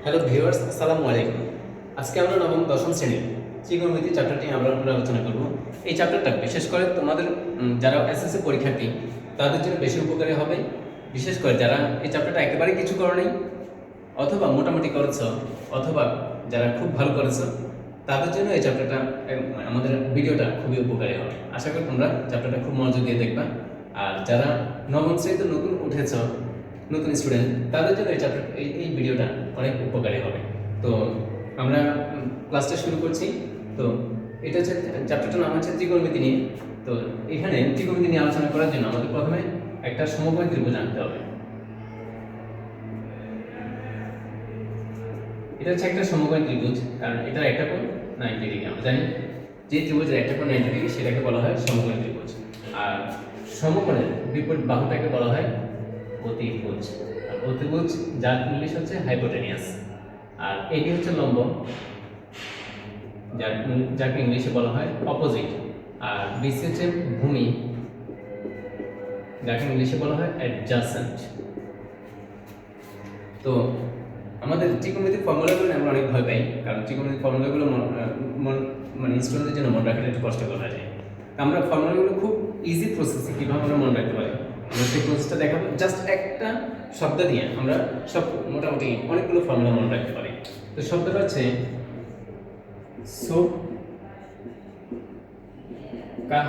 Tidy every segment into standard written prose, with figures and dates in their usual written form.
Hello viewers, আসসালামু আলাইকুম। আজকে আমরা নবম দশম শ্রেণীর ত্রিকোণমিতি চ্যাপ্টারটি আমরা আলোচনা করব। এই চ্যাপ্টারটা বিশেষ করে তোমাদের যারা এসএসসি পরীক্ষার্থী তাদের জন্য বেশি উপকারী হবে। বিশেষ করে যারা এই চ্যাপ্টারটা একেবারে কিছু করো নাই, অথবা মোটামুটি করেছ, অথবা যারা খুব ভালো করেছো, তাদের জন্য এই চ্যাপ্টারটা আমাদের ভিডিওটা খুবই উপকারী হবে। আশা করি তোমরা চ্যাপ্টারটা খুব মনোযোগ দিয়ে দেখবা। আর যারা নবম শ্রেণীতে নতুন উঠেছ, নতুন স্টুডেন্ট, তাদের জন্য এই চ্যাপ্টার এই ভিডিওটা অনেক উপকারী হবে। তো আমরা ক্লাসটা শুরু করছি। তো এটা হচ্ছে চ্যাপ্টারটার নাম হচ্ছে ত্রিকোণমিতি নিয়ে। তো এখানে ত্রিকোণমিতি নিয়ে আলোচনা করার জন্য আমাদের প্রথমে একটা সমকোণী ত্রিভুজ আনতে হবে। এটা হচ্ছে একটা সমকোণী ত্রিভুজ, কারণ এটা একটা কোণ 90 ডিগ্রি। আমরা জানি যে ত্রিভুজের একটা কোণ 90 ডিগ্রি সেটাকে বলা হয় সমকোণী ত্রিভুজ। আর সমকোণের বিপরীত বাহুটাকে বলা হয় অতিভুজ। আর অতিভুজ যার ইংলিশ হচ্ছে হাইপোটেনিয়াস। আর এটি হচ্ছে লম্ব, যাকে ইংলিশে বলা হয় অপোজিট। আর বিসি হচ্ছে ভূমি, যাকে ইংলিশে বলা হয় অ্যাডজাসেন্ট। তো আমাদের ত্রিকোণমিতির ফর্মুলাগুলো আমরা অনেক ভয় পাই, কারণ ত্রিকোণমিতির ফর্মুলাগুলো মানে স্টুডেন্টদের জন্য মনে রাখাটা একটু কষ্টকর হয়ে যায়। আমরা ফর্মুলাগুলো খুব ইজি প্রসেসে কীভাবে আমরা মনে রাখতে পারি আমরা সেই প্রসেসটা দেখাবো। জাস্ট একটা শব্দ দিয়ে আমরা সব মোটামুটি অনেকগুলো ফর্মুলা মনে রাখতে পারি। তো শব্দটা হচ্ছে সো কা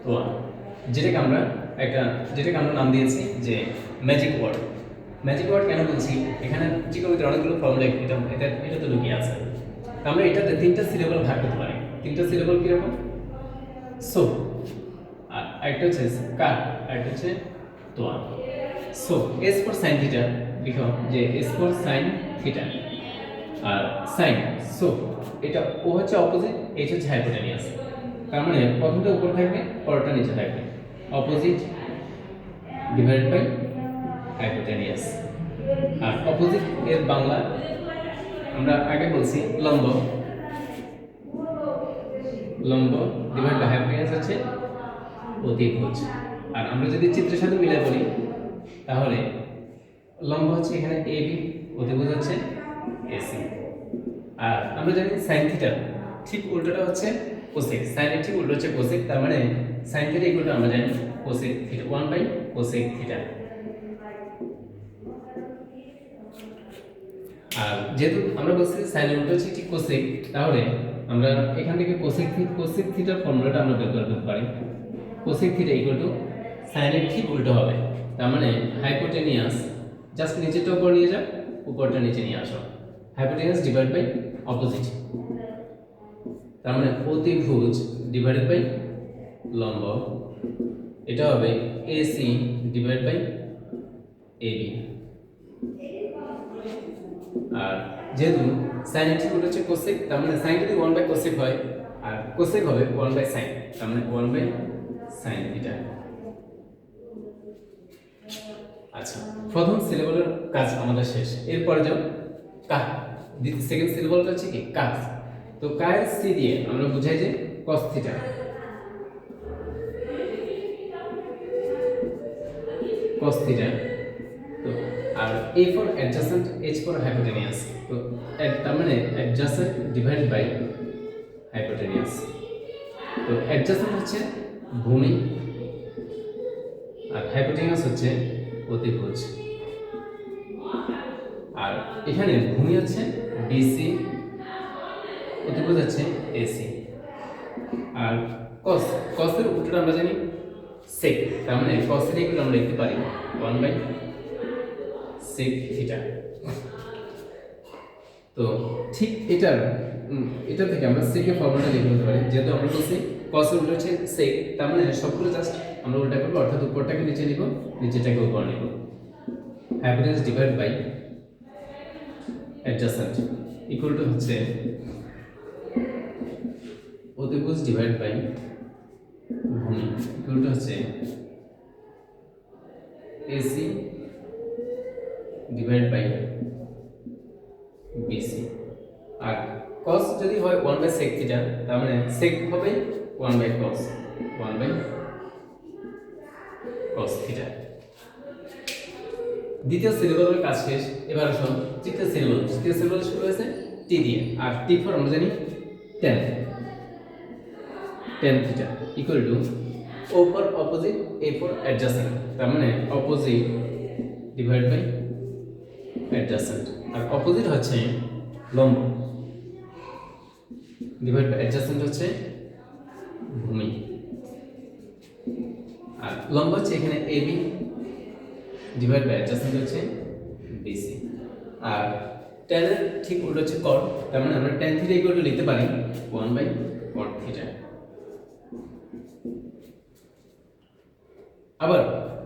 তোয়া, যেটাকে আমরা নাম দিয়েছি যে ম্যাজিক ওয়ার্ড। ম্যাজিক ওয়ার্ড কেন বলছি, এখানে ত্রিকোণমিতির অনেকগুলো ফর্মুলা এটা তো লুকিয়ে আছে। আমরা এটাতে তিনটা সিলেবল ভাগ করতে পারি। তিনটা সিলেবল কিরকম? সো, আর একটা হচ্ছে কা, আর একটা হচ্ছে তোয়া। So S for sine theta, লিখো যে এস ফর সাইন থিটা। আর সাইন, সো এটা ও হচ্ছে অপোজিট, এইচ হচ্ছে হাইপোটেনিয়াস। তার মানে প্রথমটা উপরে থাকবে, পরেরটা নিচে থাকবে। Opposite divided by hypotenuse. আর অপোজিট এর বাংলা আমরা আগে বলছি লম্ব। লম্ব ডিভাইড বাই হাইপোটেনিয়াস হচ্ছে অতিভুজ। আর আমরা যদি চিত্রের সাথে মিলে বলি তাহলে লম্ব হচ্ছে এখানে এবি, অতিভুজ হচ্ছে এসি। আর আমরা জানি সাইন থিটা ঠিক উল্টোটা হচ্ছে কোসেক। সাইনের ঠিক উল্টো হচ্ছে কোসেক। তার মানে সাইন থিটা ইকুয়াল টু আমরা জানি cosec theta, 1 by cosec theta. আর যেহেতু আমরা বলছি সাইনের উল্টো হচ্ছে ঠিক কোসেক, তাহলে আমরা এখান থেকে কোসেক থিটার ফর্মুলাটা আমরা বের করতে পারি। কোসেক থিটা ইকুয়াল টু সাইনের ঠিক উল্টো হবে। তার মানে হাইপোটেনিয়াস, জাস্ট নিচেরটা উপর নিয়ে যাও, উপরটা নিচে নিয়ে আসো। হাইপোটেনিয়াস ডিভাইড বাই অপোজিট, তার মানে অতিভুজ ডিভাইডেড বাই লম্ব, এটা হবে এসি ডিভাইড বাই এবি। আর যেহেতু সাইন ঠিক উল্টো হচ্ছে কোসেক, তার মানে সাইন যদি 1 বাই কোসেক হয় আর কোসেক হবে 1 বাই সাইন, তার মানে 1 বাই সাইন থিটা। আচ্ছা, প্রথম সিলেবলের কাজ আমাদের শেষ। এরপরে যাও কা, সেকেন্ড সিলেবলটা হচ্ছে কি কাজ। তো কায়ের সি দিয়ে আমরা বুঝাই যে cos থিটা। cos theta. তো আর A for adjacent, H for hypotenuse. তো তার মানে অ্যাডজাসেন্ট ডিভাইড বাই হাইপোটেনিয়াস। তো অ্যাডজাসেন্ট হচ্ছে ভূমি আর হাইপোটেনিয়াস হচ্ছে অতিভুজ। আর এখানে ভূমি হচ্ছে বিসি, অতিভুজ হচ্ছে এসি। আর cos, cos এর উল্টোটা আমরা জানি sec, তার মানে cos এর ইকুয়াল আমরা লিখতে পারি 1 বাই sec থিটা। তো ঠিক এটা থেকে আমরা sec এর ফর্মুলাটা লিখে নিতে পারি। যেহেতু আমরা বলছি cos এর উল্টো হচ্ছে sec, তার মানে সবগুলো জাস্ট আমরা উল্টা করব, অর্থাৎ উপরটাকে নিচে নিব, নিচেটাকে উপর নিব। Hypotenuse divide by adjacent equal to হচ্ছে অতিভুজ ডিভাইড বাই ভূমি ইকুয়াল টু হচ্ছে এসি ডিভাইড বাই বিসি। আর cos যদি হয় 1 বাই sec থিটা, তার মানে sec হবে 1 by cos, 1 by cos theta. দ্বিতীয় সিলেবলের কাজ শেষ। এবার আসুন তৃতীয় সিলেবল শুরু হয়েছে টি দিয়ে, আর টি ফর আমরা জানি tan theta equal to O for opposite, A for adjacent, তার মানে অপোজিট ডিভাইড বাই অ্যাডজাসেন্ট, আর অপোজিট হচ্ছে লম্ব ডিভাইড বাই অ্যাডজাসেন্ট হচ্ছে ভূমি, আর লম্ব হচ্ছে এখানে এবি ডিভাইড বাই অ্যাডজাসেন্ট হচ্ছে বিসি, আর tan এর ঠিক উল্টো হচ্ছে cot, তার মানে আমরা tan থিটা ইকুয়াল টু লিখতে পারি 1 বাই cot থিটা। আবার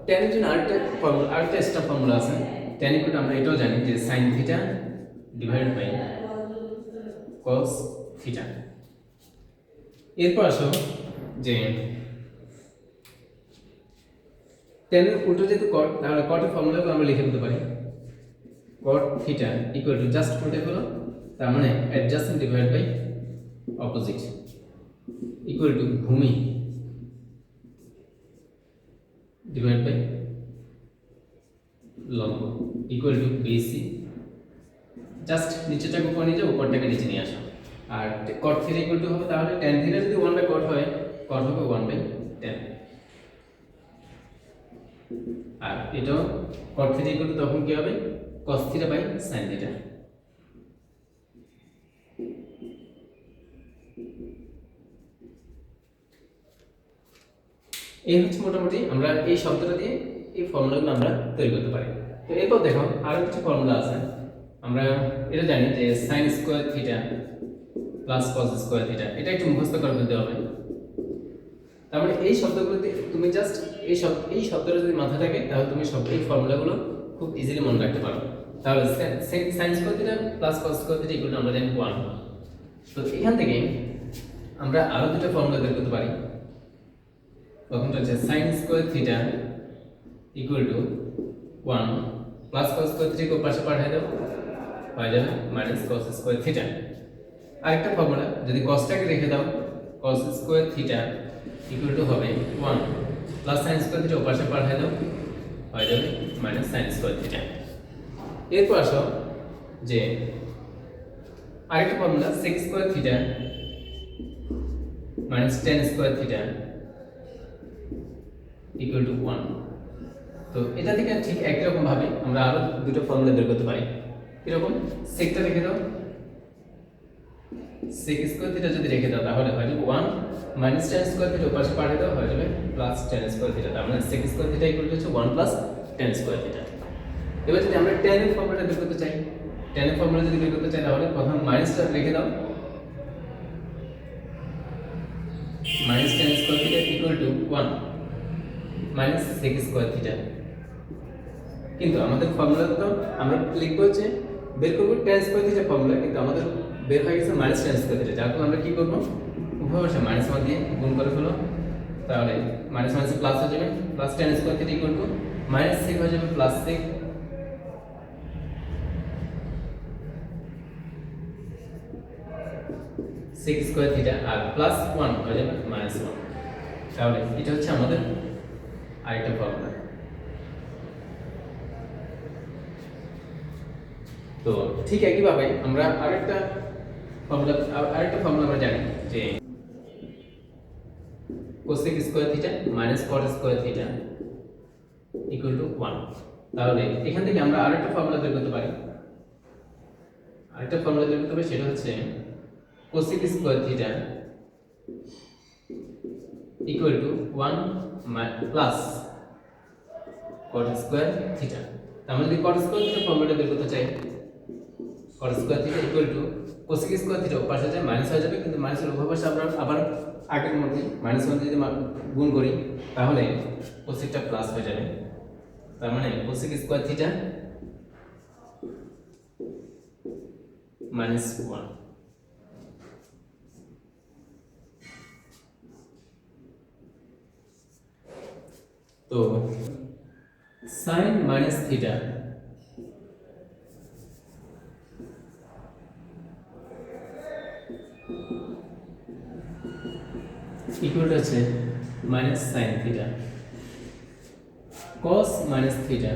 tan এর জন্য আরেকটা এক্সট্রা ফর্মুলা আছে, tan ইকুয়াল টু আমরা এটাও জানি যে sin theta divided by cos theta. এরপর আসো যে tan এর উল্টো যেহেতু cot, তাহলে cot এর ফর্মুলাকে আমরা লিখে দিতে পারি cot theta equal to just উল্টে হলো, তার মানে adjacent divide by opposite equal to ভূমি ডিভাইড বাই লম্ব ইকুয়াল টু বিসি। জাস্ট নিচেটাকে উপরে নিয়ে যাও, উপরটাকে নিচে নিয়ে আসো, আর cot থিটা ইকুয়াল টু হবে তাহলে tan থিটা যদি 1 বাই cot হয়, cot হবে 1 বাই tan, আর এটাও cot থিটা ইকুয়াল টু তখন কি হবে cos theta by sin theta. এই হচ্ছে মোটামুটি আমরা এই শব্দটা দিয়ে এই ফর্মুলাগুলো আমরা তৈরি করতে পারি। তো এরপর দেখো আরো কিছু ফর্মুলা আছে, আমরা এটা জানি যে sin square theta plus cos square theta, এটা একটু মুখস্থ করে ফেলতে হবে। তার মানে এই শব্দগুলোতে তুমি জাস্ট এই শব্দটা যদি মাথায় থাকে, তাহলে তুমি সব এই ফর্মুলাগুলো খুব ইজিলি মনে রাখতে পারো। তাহলে sin square theta plus cos square theta equal to আমরা জানি 1। তো এখান থেকে আমরা আরো দুটো ফর্মুলা বের করতে পারি। প্রথমটা হচ্ছে sin square theta equal to 1 plus cos square theta পাশে পাঠিয়ে দাও, হয়ে যাবে মাইনাস cos স্কয়ার থিটা। আরেকটা ফর্মুলা যদি cosটাকে রেখে দাও, cos square theta equal to হবে 1 প্লাস sin স্কয়ার থিটা পাশে পাঠিয়ে দাও, হয়ে যাবে মাইনাস sin স্কয়ার থিটা। এরপর আসো যে আরেকটা formula sec square theta minus tan square theta equal to 1। তো এটা থেকে ঠিক একই রকম ভাবে আমরা আরো দুটো ফর্মুলা বের করতে পারি। এরকম সেকটা রেখে দাও, sec স্কয়ার থিটা যদি রেখে দাও তাহলে হয়ে যাবে 1 মাইনাস tan স্কয়ার থিটা পাশে পাঠিয়ে দাও, হয়ে যাবে প্লাস tan স্কয়ার থিটা। তার মানে sec square theta equal to 1 plus tan square theta. এবার যদি আমরা tan এর ফর্মুলাটা বের করতে চাই, tan এর ফর্মুলা যদি বের করতে চাই তাহলে প্রথম মাইনাসটা রেখে দাও, minus tan square theta equal to 1 minus sec square theta. কিন্তু আমাদের ফর্মুলা তো আমরা লিখব হচ্ছে বের করব tan স্কয়ার থিটা ফর্মুলা, কিন্তু আমাদের বের হয়ে গেছে মাইনাস tan স্কয়ার থিটা, যার কারণে আমরা কি করব উভয় পাশে মাইনাস 1 দিয়ে গুণ করে ফেলো, তাহলে মাইনাস মাইনাস প্লাস হয়ে যাবে, plus tan square theta equal to minus sec হয়ে যাবে plus sec, sec square theta আর প্লাস 1 হয়ে যাবে মাইনাস 1। তাহলে এটা হচ্ছে আমাদের আরেকটা ফর্মুলা। তো ঠিক একইভাবে আমরা আরেকটা ফর্মুলা আমরা জানি যে cosec square theta minus cot square theta equal to 1। তাহলে এখান থেকে আমরা আরেকটা ফর্মুলা বের করতে পারি, সেটা হচ্ছে cosec square theta equal to 1 plus cot square theta. আমরা যদি cot স্কয়ার থিটা ফর্মুলাটা বের করতে চাই, cot square theta equal two cosec square theta পাশে যায় মাইনাস হয়ে যাবে, কিন্তু মাইনাসের উভয় পাশে আমরা আবার আগের মতই মাইনাস 1 যদি গুণ করি তাহলে cosecটা প্লাস হয়ে যাবে। তার মানে cosec স্কয়ার থিটা মাইনাস 1। তো sin minus theta equal to আছে minus sin theta, cos minus theta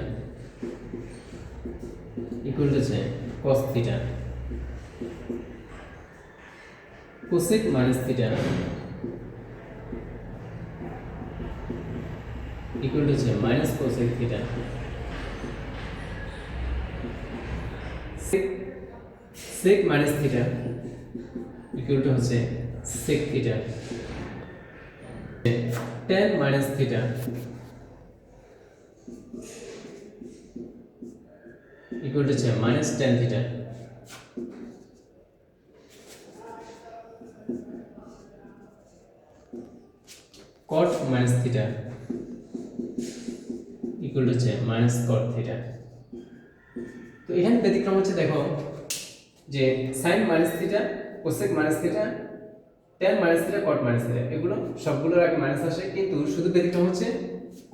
equal to আছে cos theta cosec minus theta equal to হচ্ছে minus cosec theta sec minus theta equal to হচ্ছে sec theta tan minus theta equal to হচ্ছে minus tan theta cot minus theta equal to হচ্ছে minus cot theta। তো এখানে ব্যতিক্রম হচ্ছে দেখো যে sin minus theta cosec minus theta tan minus theta cot minus theta এগুলো সবগুলোর আগে মাইনাস আসে, কিন্তু শুধু ব্যতিক্রম হচ্ছে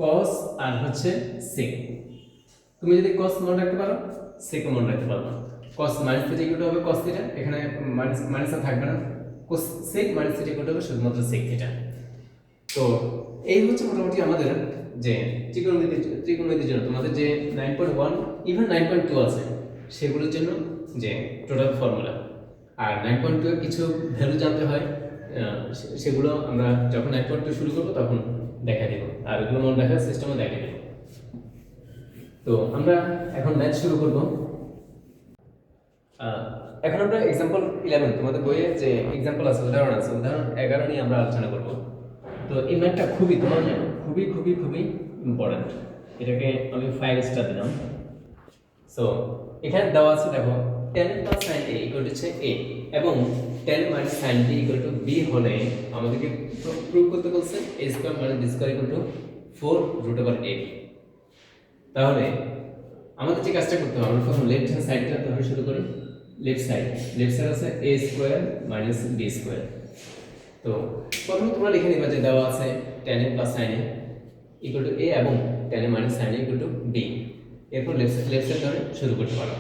cos আর হচ্ছে sec। তুমি যদি cos মনে রাখতে পারো sec মনে রাখতে পারবে না। cos minus theta equal to হবে cos theta, এখানে মাইনাস থাকবে না। cos sec minus theta equal to হবে শুধুমাত্র sec theta। তো এই হচ্ছে মোটামুটি আমাদের যে ত্রিকোণমিতির জন্য তোমাদের যে 9.1 ইভেন 9.2 আছে সেগুলোর জন্য যে টোটাল ফর্মুলা। আর 9.2 এর কিছু ভ্যালু জানতে হয়, সেগুলো আমরা যখন 9.2 শুরু করব তখন দেখা দেব, আর এগুলো মনে রাখার সিস্টেমে দেখা দেব। তো আমরা এখন ম্যাথ শুরু করব। এখন আমরা एग्जांपल 11 তোমাদের বইয়ে যে एग्जांपल আছে, উদাহরণ আছে, উদাহরণ 11 নিয়ে আমরা আলোচনা করব। তো এই ম্যাথটা খুবই তোমার খুবই ইম্পর্টেন্ট, এটাকে আমি 5 স্টার দিলাম। সো এখানে দেওয়া আছে দেখো tan plus sin a equal to a এবং tan minus sin b equal to b হলে আমাদেরকে প্রুভ করতে বলছে a square minus b square equal to 4 root over a। তাহলে আমাদের যে কাজটা করতে হবে, আমরা প্রথম লেফট হ্যান্ড সাইডটা ধরে শুরু করি। লেফট সাইড আছে a square minus b square. তো প্রথমে তোমরা লিখে নিবা যে দেওয়া আছে tan a plus sin a equal to a এবং tan a minus sin a equal to b। এরপর লেফট সাইড ধরে শুরু করতে পারো।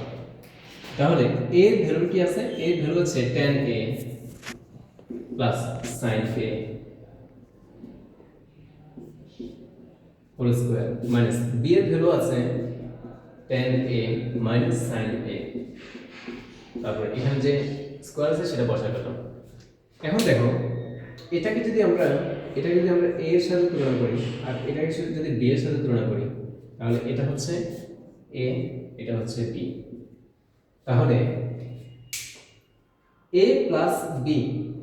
তাহলে a এর ভ্যালু কি আছে? a এর ভ্যালু হচ্ছে tan a plus sin a whole square minus b এর ভ্যালু আছে tan a minus sin a। তারপর এখানে যে স্কয়ার আছে সেটা বসাই পেলাম। এখন দেখো এটাকে যদি আমরা a এর সাথে তুলনা করি আর এটাকে যদি b এর সাথে তুলনা করি, তাহলে এটা হচ্ছে a, এটা হচ্ছে b। তাহলে a plus b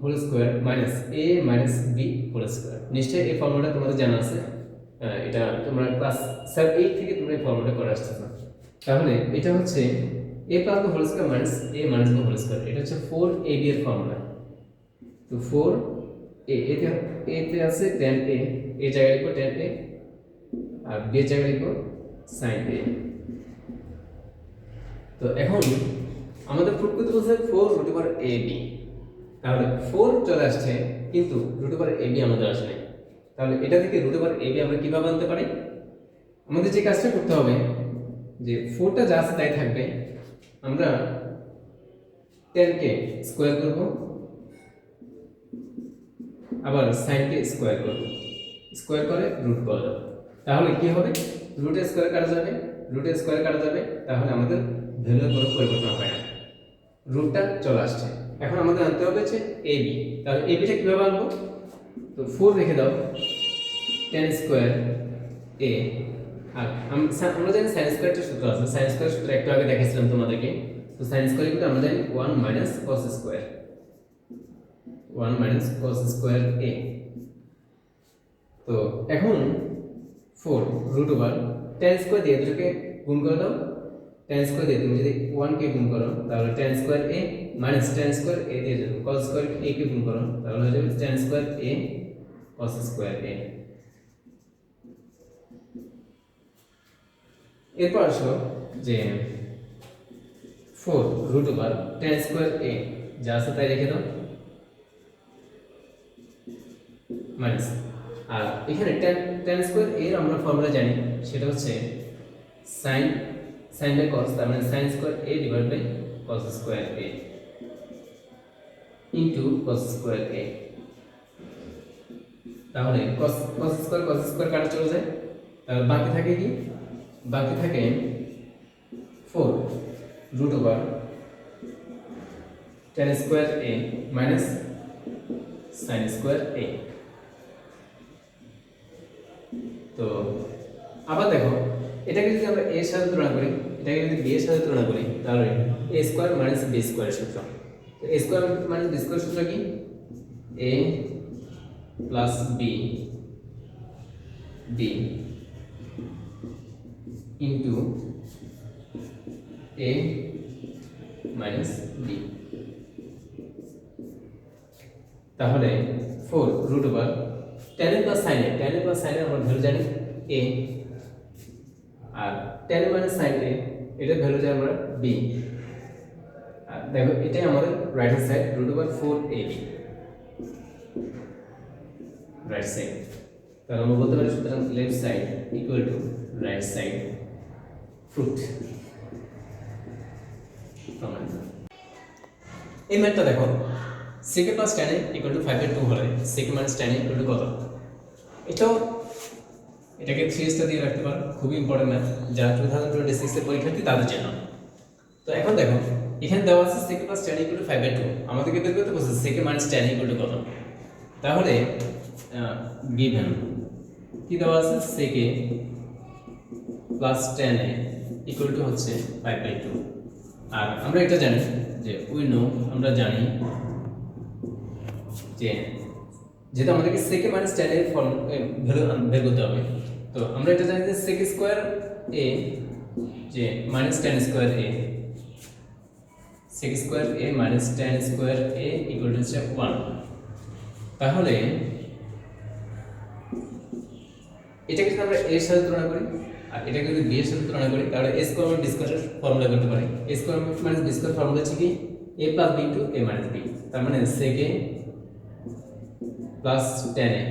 whole square minus a minus b whole square, নিশ্চয়ই এই ফর্মুলাটা তোমাদের জানা আছে। এটা তোমরা ক্লাস 8 থেকে তোমরা এই ফর্মুলাটা করে আসছো। তাহলে এটা হচ্ছে a plus b whole square minus a minus b whole square, এটা হচ্ছে 4ab এর ফর্মুলা। তো 4a এতে আছে tan a, a জায়গায় লিখো tan a আর b এর জায়গায় লিখো sin a। তো এখন আমাদের প্রুফ করতে বলছে 4 root over ab। তাহলে 4 চলে আসছে কিন্তু root over ab আমাদের আসে নাই। তাহলে এটা থেকে root over ab আমরা কিভাবে আনতে পারি? আমাদের যে কাজটা করতে হবে যে 4টা যা আছে তাই থাকবে, আমরা tan কে স্কয়ার করব, আবার sin কে স্কয়ার করব, স্কয়ার করে রুট করে দেব। তাহলে কি হবে? রুটের স্কয়ার কাটা যাবে, তাহলে আমাদের ভ্যালুর কোনো পরিবর্তন হবে না, রুটটা চলে আসছে। এখন আমাদের আনতে হবে যে ab। তাহলে ab টা কিভাবে আনবো? তো 4 রেখে দাও, tan স্কয়ার a আর আমরা জানি sin স্কয়ারটা সূত্র আছে, sin স্কয়ার সূত্র একটু আগে দেখাইছিলাম তোমাদেরকে। তো sin স্কয়ার কিন্তু আমরা জানি 1 minus cos square, 1 minus cos square a। তো এখন 4 root over tan স্কয়ার দিয়ে দুটোকে গুণ করে দাও। tan স্কয়ার দিয়ে তুমি যদি 1 কে গুণ করো তাহলে tan square a minus tan square a দিয়ে যাবে, cos স্কয়ার a কে গুণ করো তাহলে হয়ে যাবে tan square a cos square a। এরপর আসো যে 4 root over tan square a যা আছে তাই রেখে দাও মাইনাস, আর এখানে tan স্কয়ার a এর আমরা ফর্মুলা জানি, সেটা হচ্ছে sin বাই cos, তার মানে sin square a divide by cos square a into cos square a। তাহলে cos স্কয়ার কাটা চলে যায়, তাহলে বাকি থাকে কি? বাকি থাকে 4 root over tan square a minus sin square a। তো আবার দেখো এটাকে যদি আমরা a এর সাথে তুলনা করি, এটাকে যদি b এর সাথে তুলনা করি, তাহলে a স্কয়ার মাইনাস b স্কয়ারের সূত্র। তো a square minus b square সূত্র কি? a plus b b into a minus b। তাহলে 4 root over tan plus sin a, tan plus sin a আমরা ভ্যালু জানি a, আর tan মাইনাস sin a এটা ভ্যালু জানি আমরা b। আর দেখো এটাই আমাদের right hand side, root over 4ab right side. তাহলে আমরা বলতে পারি সুতরাং left side equal to right side fruit. এই ম্যাথটা দেখো sec a plus tan a equal to 5/2 হলে sec minus tan a equal to কত? এটাকে 3 টা দিয়ে রাখতে পারো, খুবই ইম্পর্টেন্ট ম্যাথ যারা 2026 এর পরীক্ষার্থী তাদের জন্য। তো এখন দেখো এখানে দেওয়া আছে sec a plus tan a equal to 5/2, আমাদেরকে বের করতে বলছে sec a minus tan a equal to কত। তাহলে given কি দেওয়া আছে sec a plus tan a equal to হচ্ছে 5/2। আর আমরা এটা জানি যে আমরা জানি যে যেটা আমাদেরকে sec a minus tan a এর ফর্ম ভ্যালু বের করতে হবে। তো আমরা এটা জানি যে sec স্কয়ার a যে minus tan square a, sec square a minus tan square a equal to 1। তাহলে এটাকে যদি আমরা a এর সাথে তুলনা করি আর এটাকে যদি b এর সাথে তুলনা করি, তাহলে a স্কয়ার মাইনাস b স্কয়ারের ফর্মুলা করতে পারি। a square minus b square formula হচ্ছে কি a plus b into a minus b। তার মানে sec a plus tan a,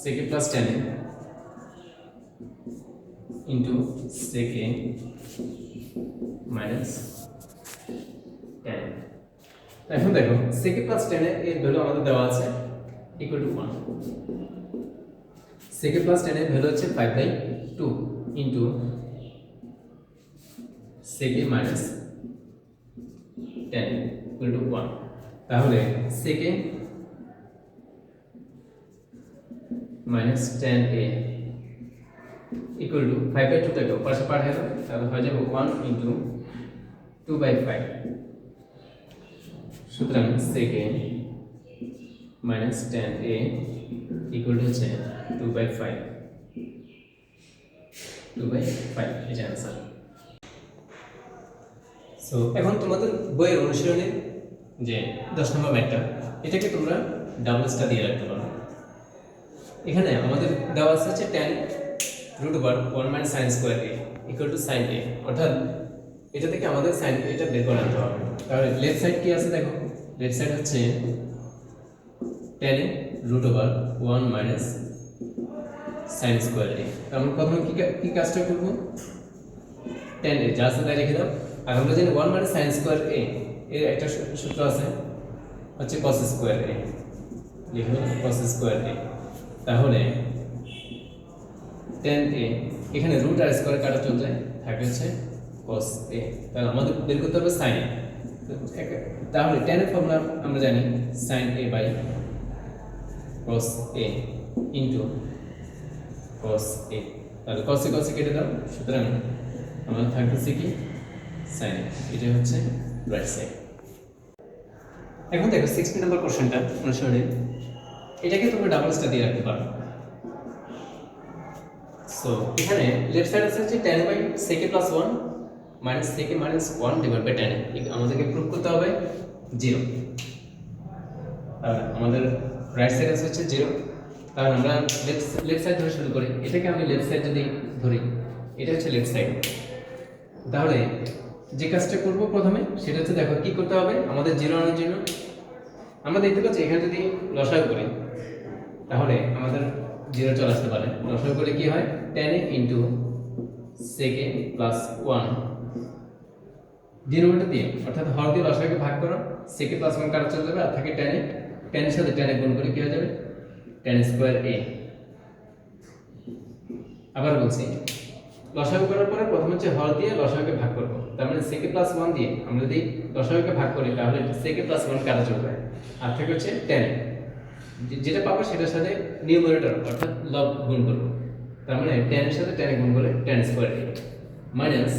sec a plus tan a into sec a minus tan a। এখন দেখো sec a plus tan a এর value আমাদের দেওয়া আছে equal to 1। sec a plus tan a এর ভ্যালু হচ্ছে 5/2 into sec a minus tan a equal to 1। তাহলে sec a minus tan a equal to 5/2 টাকে পাশে পাঠিয়ে দাও, তাহলে হয়ে যাবে 1 ইনটু 2/5। সুতরাং sec a minus tan a equal to হচ্ছে 2/5 এটা आंसर। সো এখন তোমাদের বইয়ের অনুশীলনের যে 10 নম্বর ম্যাথটা, এটাকে তোমরা ডাবল স্টার দিয়ে রাখতে পারো। এখানে আমাদের দেওয়া আছে হচ্ছে tan root over 1 minus sin square a equal to sin a, অর্থাৎ এটা থেকে আমাদের sin a এটা বের করে আনতে হবে। তাহলে লেফট সাইড কি আছে দেখো, লেফট সাইড হচ্ছে tan a root over 1 minus sin square a। আমরা প্রথমে কি কাজটা করব, tan a যা আছে তাই রেখে দাও। আর আমরা জানি 1 minus sin square a এর একটা সূত্র আছে হচ্ছে cos square a, লিখো cos square a। তাহলে tan a এখানে রুট আর স্কয়ার কাটা চলে যায়, থাকে হচ্ছে cos a। তাহলে আমাদের বের করতে হবে sin a। তাহলে tan এর ফর্মুলা আমরা জানি sin a by cos a into cos a। তাহলে cos a কেটে দাও, সুতরাং আমাদের থাকতেছে কি sin a। এটা হচ্ছে রাইট সাইড। এখন দেখো 60 নম্বর কোশ্চেনটা অনুসরণে এটাকে তোমরা ডাবল স্টার দিয়ে রাখতে পারো। সো এখানে লেফট সাইড আছে যে tan by sec a plus 1 minus sec a minus 1 divided by tan a, আমাদেরকে প্রুভ করতে হবে 0। তাহলে আমাদের রাইট সাইড আছে হচ্ছে 0। তাহলে আমরা লেফট সাইড ধরে শুরু করি। এটাকে আমি লেফট সাইড যদি ধরি, এটা হচ্ছে লেফট সাইড। তাহলে যে কাজটা করব প্রথমে সেটা হচ্ছে দেখো কি করতে হবে আমাদের 0 আনার জন্য। আমরা দেখতে পাচ্ছি এখানে যদি লসাগু করি তাহলে আমাদের 0 চলে আসতে পারে। লসাগু করলে কি হয় tan a into sec a plus 1 denominator দিয়ে, অর্থাৎ হর দিয়ে লসাগুকে ভাগ করো, sec a প্লাস 1 কাটা চলে যাবে আর থাকে tan a, tan এর সাথে tan a গুণ করে কি হয়ে যাবে tan স্কয়ার a। আবার বলছি লসাগু করার পরে প্রথমে হচ্ছে হর দিয়ে লসাগুকে ভাগ করব। সেকে প্লাস 1 দিয়ে আমরা যদি লসাগুকে ভাগ করি তাহলে সেকে প্লাস 1 কাটা চলবে, আর থাকে হচ্ছে tan, যেটা পাবো সেটার সাথে নিউমারেটর অর্থাৎ লব গুণ করবো, তার মানে tan এর সাথে tan গুণ করলে tan স্কয়ার a মাইনাস,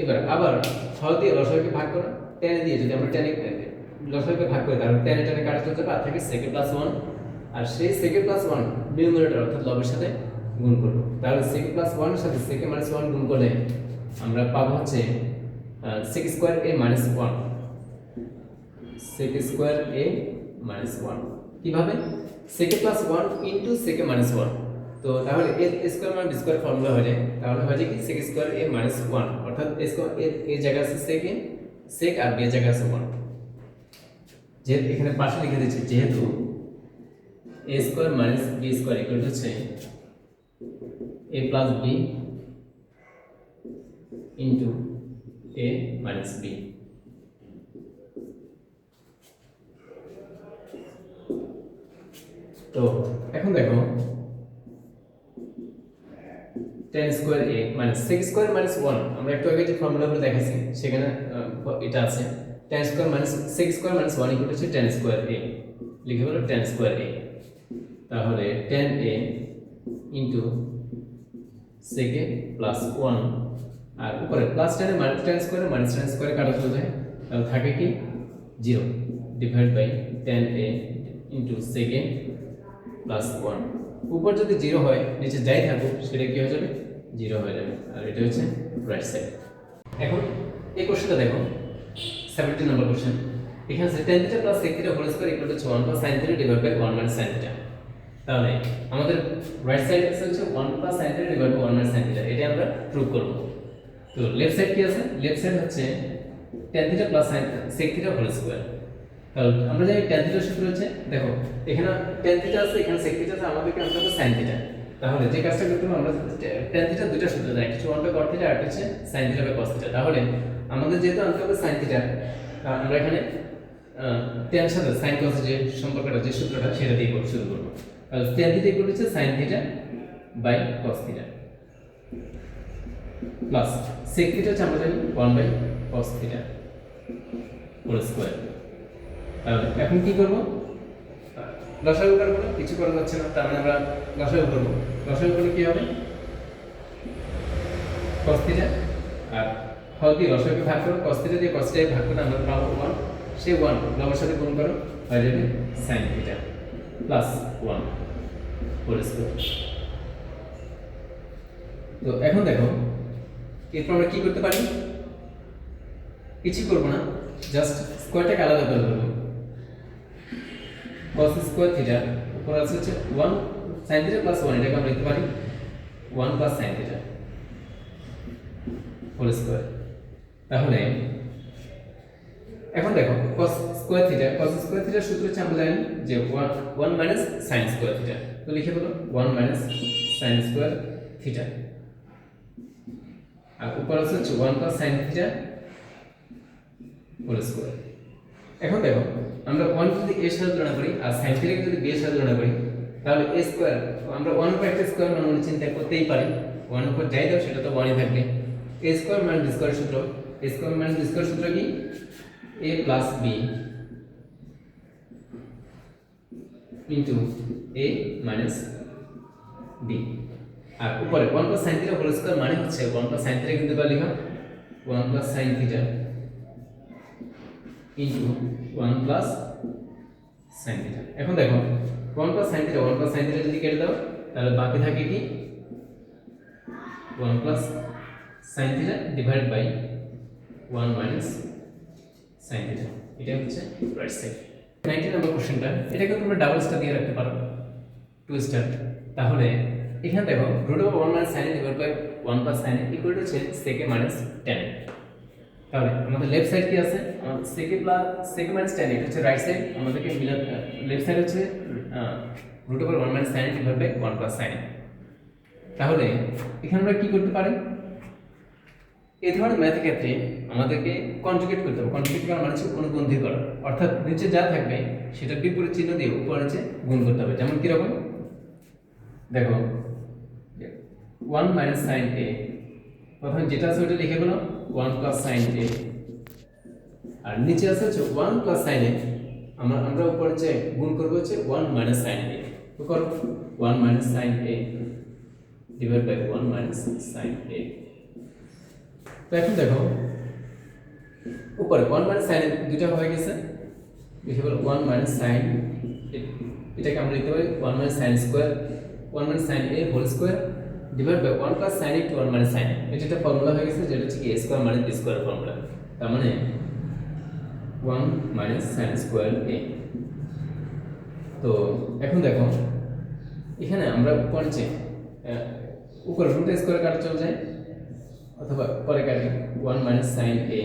এবার আবার হর দিয়ে লসাগুকে ভাগ করা, tan দিয়ে যদি আমরা tan লসাগুকে ভাগ করি তাহলে tan tan কাটা চলে যাবে, আর থাকে সেকে প্লাস 1, আর সেই সেকে প্লাস 1 নিউমারেটর অর্থাৎ লবের সাথে গুণ করব, তাহলে সেকে প্লাস 1 এর সাথে সেকে মাইনাস 1 গুণ করলে আমরা পাবো হচ্ছে sec square a minus 1, sec square a minus 1 কিভাবে sec plus 1 into sec minus 1, তো তাহলে a স্কয়ার মানে b স্কয়ার ফর্মুলা হয়ে যায়, তাহলে হয় যে কি sec স্কয়ার a মাইনাস 1 অর্থাৎ a স্কয়ার এর জায়গায় আছে sec আর b এর জায়গায় আছে 1, যেহেতু এখানে পাশে লিখে দিয়েছি যেহেতু a square minus b square equal to হচ্ছে a plus b into a minus b। তো এখন দেখো tan স্কয়ার a মাইনাস sec স্কয়ার মাইনাস 1 আমরা একটু আগে যে ফর্মুলাগুলো দেখাইছি সেখানে এটা আছে tan square minus sec square minus 1 equal to tan square a, লিখে বলো tan স্কয়ার a, তাহলে tan a into sec a plus 1, আর উপরে plus tan minus tan square minus tan square কাটা চলে যায়, তাহলে থাকে কি 0 divide by tan a into sec a plus 1, উপর যদি 0 হয় নিচে যাই থাকুক সেটা কি হয়ে যাবে 0 হয়ে যাবে, আর এটা হচ্ছে রাইট সাইড। এখন এই কোশ্চেনটা দেখো 17 নম্বর কোশ্চেন, এখানে আছে tan θ plus sec θ whole square equal to 1 plus sin θ divide by 1 minus sin θ, তাহলে আমাদের রাইট সাইড আছে হচ্ছে 1 plus sin θ divide by 1 minus sin θ, এটা আমরা প্রুভ করব। তো লেফট সাইড কি আছে, লেফট সাইড হচ্ছে tan θ plus sec θ whole square, তাহলে আমরা জানি tan θ সূত্র হচ্ছে দেখো এখানে tan θ আছে এখানে sec θ আছে, আমাদেরকে আনতে হবে sin θ, তাহলে যে কাজটা করতে হবে আমরা tan θ দুটো সূত্র জানি, কিছু 1 বাই cot θ আর হচ্ছে sin θ বাই cos θ, তাহলে আমাদের যেহেতু আনতে হবে sin θ, আমরা এখানে tan সাথে sin cos যে সম্পর্কটা যে সূত্রটা সেটা দিয়ে শুরু করব, তাহলে tan θ ইকুয়াল হচ্ছে sin θ by cos θ plus sec θ হচ্ছে আমরা জানি 1 বাই cos θ হোল স্কয়ার। তাহলে এখন কি করব, লসাগু করব, কিছু করা যাচ্ছে না, তার মানে আমরা লসাগু করব, লসাগু করলে কি হবে cos θ, আর হল দিয়ে লসাগুকে ভাগ করো, cos θ দিয়ে cos θ ভাগ করলে আমরা পাবো 1, সেই 1 লবের সাথে গুণ করো হয়ে যাবে sin θ প্লাস 1 হোল স্কয়ার। তো এখন দেখো এরপর আমরা কি করতে পারি, কিছু করব না, জাস্ট স্কয়ারটাকে আলাদা করে দেব, cos স্কয়ার θ উপর আছে হচ্ছে 1 sin θ প্লাস 1, এটাকে আমরা লিখতে পারি 1 প্লাস sin θ হোল স্কয়ার। তাহলে এখন দেখো cos স্কয়ার θ সূত্র হচ্ছে আমরা জানি যে 1 মাইনাস sin স্কয়ার θ, তো লিখে বলো 1 মাইনাস sin স্কয়ার θ, আর উপর আছে হচ্ছে 1 প্লাস sin θ হোল স্কয়ার। এখন দেখো আমরা 1 যদি a এর সাথে তুলনা করি আর sin θ কে যদি b এর সাথে তুলনা করি তাহলে a স্কয়ার, আমরা 1 উপর একটা স্কয়ার মানে চিন্তা করতেই পারি, 1 উপর যাই দাও সেটা তো 1ই থাকবে, a square minus b square সূত্র, a square minus b square সূত্র কি a plus b into a minus b, আর উপরে 1 প্লাস sin θ হোল স্কয়ার মানে হচ্ছে 1 প্লাস sin θ কিন্তু বা লিখো 1 plus sin θ into 1 plus sin θ। এখন দেখো 1 প্লাস sin θ যদি কেটে দাও তাহলে বাকি থাকে কি 1 plus sin θ divide by 1 minus sin θ, এটা হচ্ছে রাইট সাইড। 19 নম্বর কোশ্চেনটা, এটাকে তোমরা ডাবল স্টার দিয়ে রাখতে পারো 2 স্টার, তাহলে এখানে দেখো √1 minus sin divide by 1 plus sin equal to হচ্ছে sec মাইনাস tan, তাহলে আমাদের লেফট সাইড কি আছে, আমাদের sec মাইনাস tan, এটা হচ্ছে রাইট সাইড, আমাদেরকে লেফট সাইড হচ্ছে √1 minus sin divide by 1 plus sin, তাহলে এখানে আমরা কি করতে পারি, এই ধরনের ম্যাথের ক্ষেত্রে আমাদেরকে কনজুগেট করতে হবে, কনজুগেট করা মানে হচ্ছে অনুবন্ধী করা, অর্থাৎ নিচে যা থাকবে সেটা বিপরীত চিহ্ন দিয়ে উপরে নিচে গুণ করতে হবে। যেমন কি রকম দেখো 1 মাইনাস sin a, প্রথমে যেটা আছে ওটা লিখে বলো 1 প্লাস সাইন এ, আর নিচে আছে হচ্ছে 1 প্লাস সাইন এ। আমরা উপরে যে গুণ করব হচ্ছে 1 মাইনাস সাইন এ। তো করো 1 minus sine A divide by 1 minus sine A. তো এখন দেখো উপরে 1 মাইনাস সাইন এ দুটো হয়ে গেছে, লিখে বলো 1 মাইনাস সাইন, এটাকে আমরা লিখতে পারি 1 minus sine square, 1 minus sine A whole square divide by 1 plus sine A to 1 minus sine A. এটা একটা ফর্মুলা হয়ে গেছে, যেটা হচ্ছে কি a square minus b square formula. তার মানে 1 মাইনাস সাইন স্কয়ার a। তো এখন দেখো এখানে আমরা উপর নিচে উপরে রুট স্কয়ার কাটা চলে যায়, অথবা পরে কাটি 1 minus sine a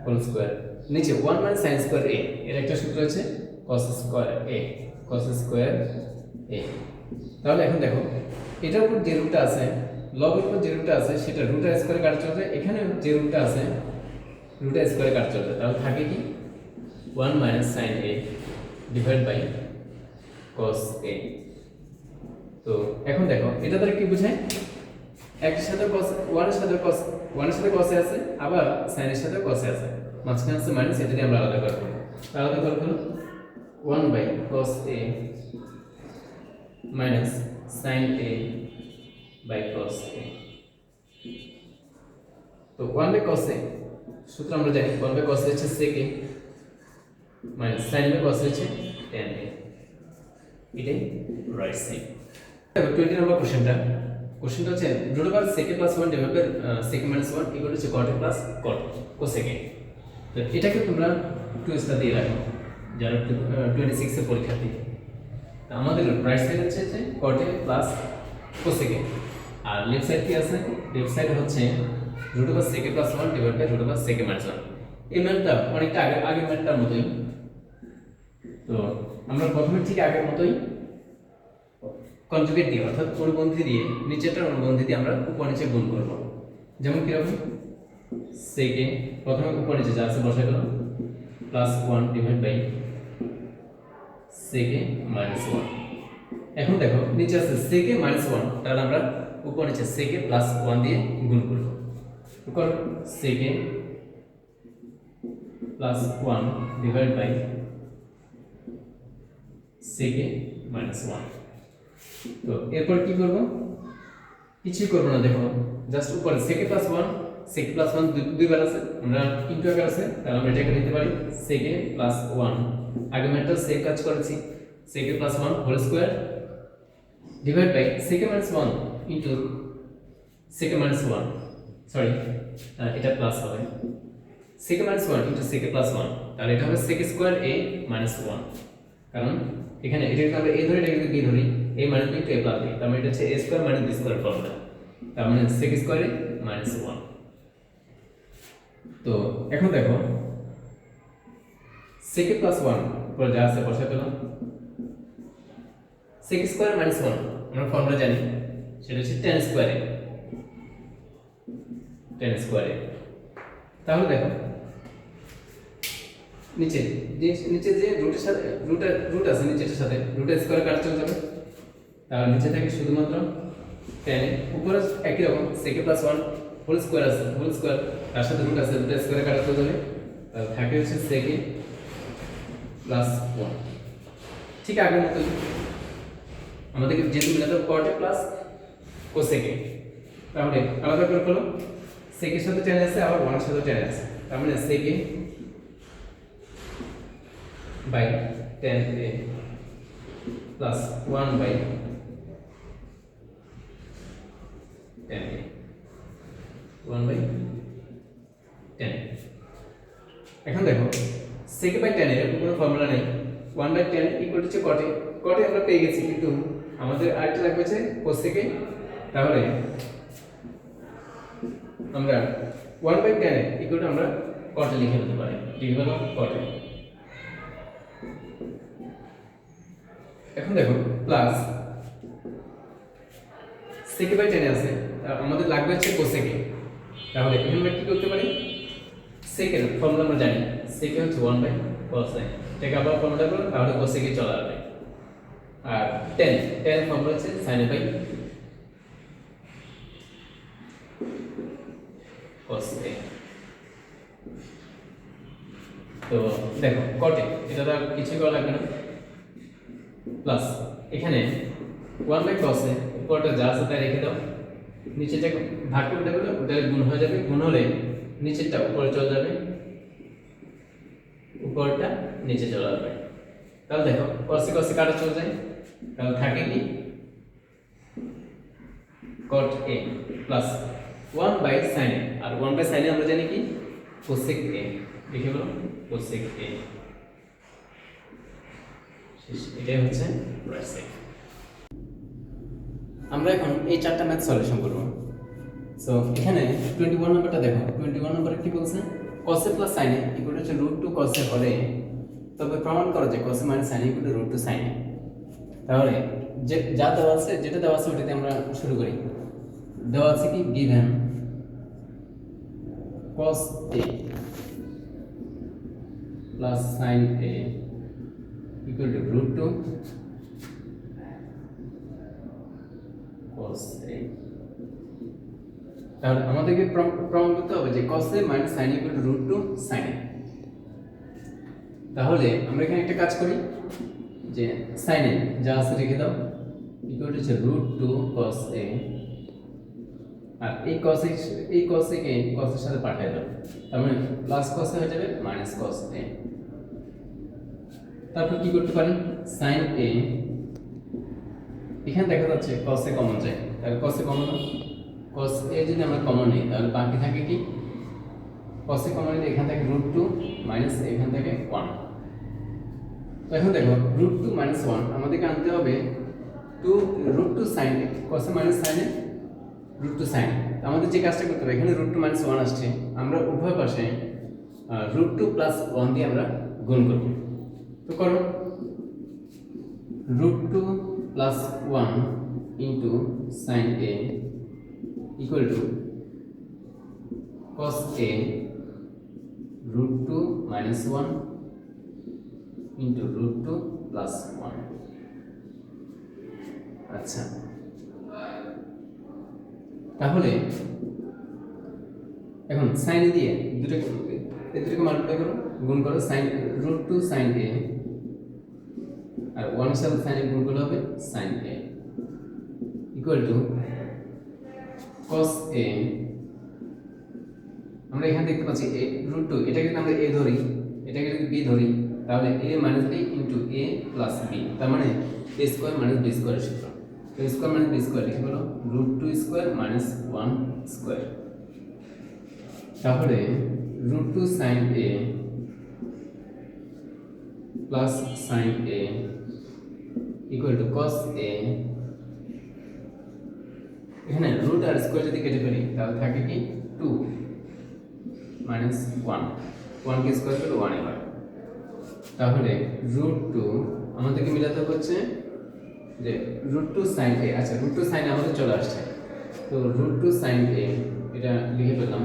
whole square, নিচে 1 মাইনাস সাইন স্কয়ার a, এর একটা সূত্র আছে cos square a, cos square a। তাহলে এখন দেখো এটার উপর যে রুটটা আছে, লগের উপর যে রুটটা আছে সেটা রুটের স্কয়ারে কাটা চলে যায়, এখানে যে রুটটা আছে রুটের স্কয়ারে কাটা চলে যায়। তাহলে থাকে কি 1 minus sine a divide by cos a। তো এখন দেখো এটা দ্বারা কি বোঝায়, এর সাথে cos 1 এর সাথে cos 1 এর সাথে cos আছে, আবার sin এর সাথে cos আছে, মাঝখানে আছে মাইনাস, এটা দিয়ে আমরা আলাদা করব। আলাদা করে ফেলো 1 by cos a minus sin a by cos a। তো 1 বাই cos a সূত্র আমরা জানি, 1 বাই cos a হচ্ছে sec a minus sin by cos a হচ্ছে tan a। এটাই রাইট সাইড। দেখো 20 নম্বর কোশ্চেনটা হচ্ছে root over sec a plus 1 divide by sec a minus 1 equal to cot a plus cot cosec a। তো এটাকে তোমরা টুইস্টটা দিয়ে রাখো যারা 26 এর পরীক্ষার্থী। আমাদের রাইট সাইড হচ্ছে যে cot a plus cosec a, আর লেফট সাইড কি আছে, লেফট সাইড হচ্ছে root over sec a plus 1 divide by root over sec a minus 1। এই ম্যাথটা অনেকটা আগের ম্যাথটার মতোই। তো আমরা প্রথমে ঠিক আগের মতোই কনজুগেট দিয়ে, অর্থাৎ অনুবন্ধী দিয়ে, নিচেরটার অনুবন্ধী দিয়ে আমরা উপর নিচে গুণ করব। যেমন কিরকম, sec a প্রথমে উপর নিচে যা আছে বসাই দিলাম, plus 1 divide by sec a minus 1। এখন দেখো নিচে আছে sec a মাইনাস 1, তাহলে আমরা উপর নিচে sec a প্লাস 1 দিয়ে গুণ করব। উপর sec a plus 1 divide by sec a minus 1। তো এরপর কি করব, কিছুই করব না, দেখো জাস্ট উপরে sec a plus 1, sec a plus 1 দুইবার আছে, আমরা ইনটু আকার আছে, তাহলে আমরা এটাকে নিতে পারি sec a প্লাস 1, আগে ম্যাথটা সেম কাজ করেছি, sec a plus 1 whole square divide by sec a minus 1 into sec a minus 1, sorry এটা প্লাস হবে sec a minus 1 into sec a plus 1, তাহলে এটা হবে sec স্কয়ার a মাইনাস 1। কারণ এখানে এটাকে আমরা a ধরে, এটাকে b ধরি, a minus b to a plus b, তার মানে এটা হচ্ছে a square minus b square formula, তার মানে sec স্কয়ার a মাইনাস 1। তো এখন দেখো sec a প্লাস 1 পরে যা আছে বসাই দিলাম, sec স্কয়ার মাইনাস 1 আমরা ফর্মুলা জানি, সেটা হচ্ছে tan square a, tan square a। তাহলে দেখো নিচে যে রুটের সাথে রুট আছে, নিচের সাথে রুটের স্কয়ার কাটা চলে যাবে, তাহলে নিচে থাকে শুধুমাত্র tan a, উপরে একই রকম sec a plus 1 whole square আছে, হোল স্কয়ার তার সাথে রুট আছে, রুটের স্কয়ার কাটা চলে যাবে, তাহলে থাকে হচ্ছে sec a প্লাস 1। ঠিক আগের মতোই আমাদের যেহেতু মিলাতে হবে cot a plus cosec a, তাহলে আলাদা করে ফেলো, sec এর সাথে tan আছে, আবার 1 এর সাথে tan আছে, তার মানে sec a by tan a plus 1 by tan a, 1 by tan a। এখন দেখো sec বাই tan এর কোনো ফর্মুলা নেই, 1 by tan equal to cot a, cot a আমরা পেয়ে গেছি, কিন্তু আমাদের আরেকটা লাগবে হচ্ছে cosec a, তাহলে আমরা 1 বাই tan ইকুয়াল টু আমরা cot a লিখে দিতে পারি, লিখে দিলাম cot a। এখন দেখো প্লাস sec বাই tan আছে, আমাদের লাগবে হচ্ছে cosec a, তাহলে এখানে আমরা কি করতে পারি, sec এর ফর্মুলা আমরা জানি, sec হচ্ছে 1 বাই cos a, এটাকে আবার ফর্মুলা করব, তাহলে cosec a চলে আসবে। আর tan ফর্মুলা হচ্ছে sin a by cos a। তো দেখো cot a, এটা তো কিছুই করা লাগবে না, প্লাস এখানে 1/cos a, উপরটা যা আছে তাই রেখে দাও, নিচেটা ভাগ করে দেবে, ওটা গুণ হয়ে যাবে, গুণ হলে নিচেরটা উপরে চলে যাবে, উপরটা নিচে চলে আসবে। তাহলে দেখো cos a cos a কাটা চলে যায়, তাহলে থাকে কি cot a plus 1/sin a, আর 1/sin a আমরা জানি কি cosec a, লিখে বলো cosec a, এটাই হচ্ছে রাইট সাইড। আমরা এখন এই চারটা ম্যাথ সলিউশন করব। সো এখানে 21 নম্বরটা দেখো, 21 নম্বরে কি বলছে, cos a plus sin a equal to √2 cos a হলে তবে প্রমাণ করো যে cos a - sin a equal to √2 sin a। তাহলে যে যা দেওয়া আছে, যেটা দেওয়া আছে ওটাতে আমরা শুরু করি। দেওয়া আছে কি given cos a plus sin a equal to √2 cos a। তাহলে আমাদেরকে প্রমাণ করতে হবে যে cos a - sin a equal to √2 sin a। তাহলে আমরা এখানে একটা কাজ করি যে sin a যা আছে রেখে দাও, equal to √2 cos a, আর এই cos a কে cos এর সাথে পাঠিয়ে দাও, তার মানে প্লাস cos a হয়ে যাবে মাইনাস cos a। তারপর কি করতে পারি, sin a, এখানে দেখা যাচ্ছে cos a কমন যায়, তাহলে cos a common, cos a যদি আমরা কমন নিই তাহলে বাকি থাকে কি cos a কমন নিলে এখান থেকে √2 মাইনাস এখান থেকে 1। তো এখন দেখো √2 মাইনাস 1 আমাদেরকে আনতে হবে √2 sin a, cos a - sin a √2 sin a। আমাদের যে কাজটা করতে হবে, এখানে √2 মাইনাস 1 আসছে, আমরা উভয় পাশে √2 প্লাস 1 দিয়ে আমরা গুণ করব। তো করো √2 plus 1 into sin a equal to cos a √2 minus 1 into √2 plus 1। আচ্ছা, তাহলে এখন sin a দিয়ে দুটোকে মাল্টিপ্লাই করো, গুণ করো, sin √2 sin a আর 1 এর সাথে sin a গুণ করলে হবে sin a equal to cos a। আমরা এখানে দেখতে পাচ্ছি a √2, এটাকে যদি আমরা a ধরি, এটাকে যদি b ধরি, তাহলে a - b into a plus b, তার মানে a স্কয়ার - b স্কয়ার সূত্র। তো a স্কয়ার - b স্কয়ার লিখে বলো √2 স্কয়ার মাইনাস 1 স্কয়ার। তাহলে √2 sin a plus sin a equal to cos a, এখানে রুট আর স্কয়ার যদি কেটে ফেলি তাহলে থাকে কি 2 মাইনাস 1, 1 কে স্কয়ার করলে 1 হয়। তাহলে √2 আমাদেরকে মিলাতে হচ্ছে যে √2 sin a, আচ্ছা √2 sin a আমাদের চলে আসছে, তো √2 sin a এটা লিখে ফেললাম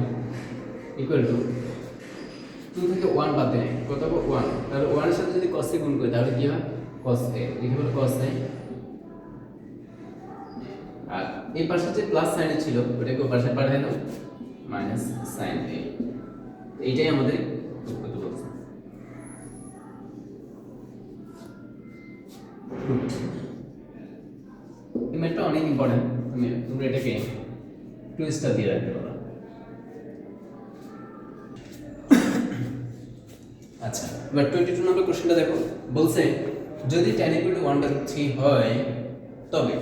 ইকুয়াল টু 2 থেকে 1 বাদ দেয় কত হবে 1, তাহলে 1 এর সাথে যদি cos a গুণ করি তাহলে কি হয় cos a, লিখে ফেলো cos a। আর এই পাশে যে প্লাস সাইন ছিল ওটাকে ওই পাশে পাঠিয়ে দাও মাইনাস sin a। এইটাই আমাদের করতে বলছে। এই ম্যাথটা অনেক ইম্পর্টেন্ট, তোমরা এটাকে টুইস্টটা দিয়ে রাখতে পারো। আচ্ছা, এবার 22 নম্বর কোশ্চেনটা দেখো, বলছে যদি tan = 1/3 হয় তবে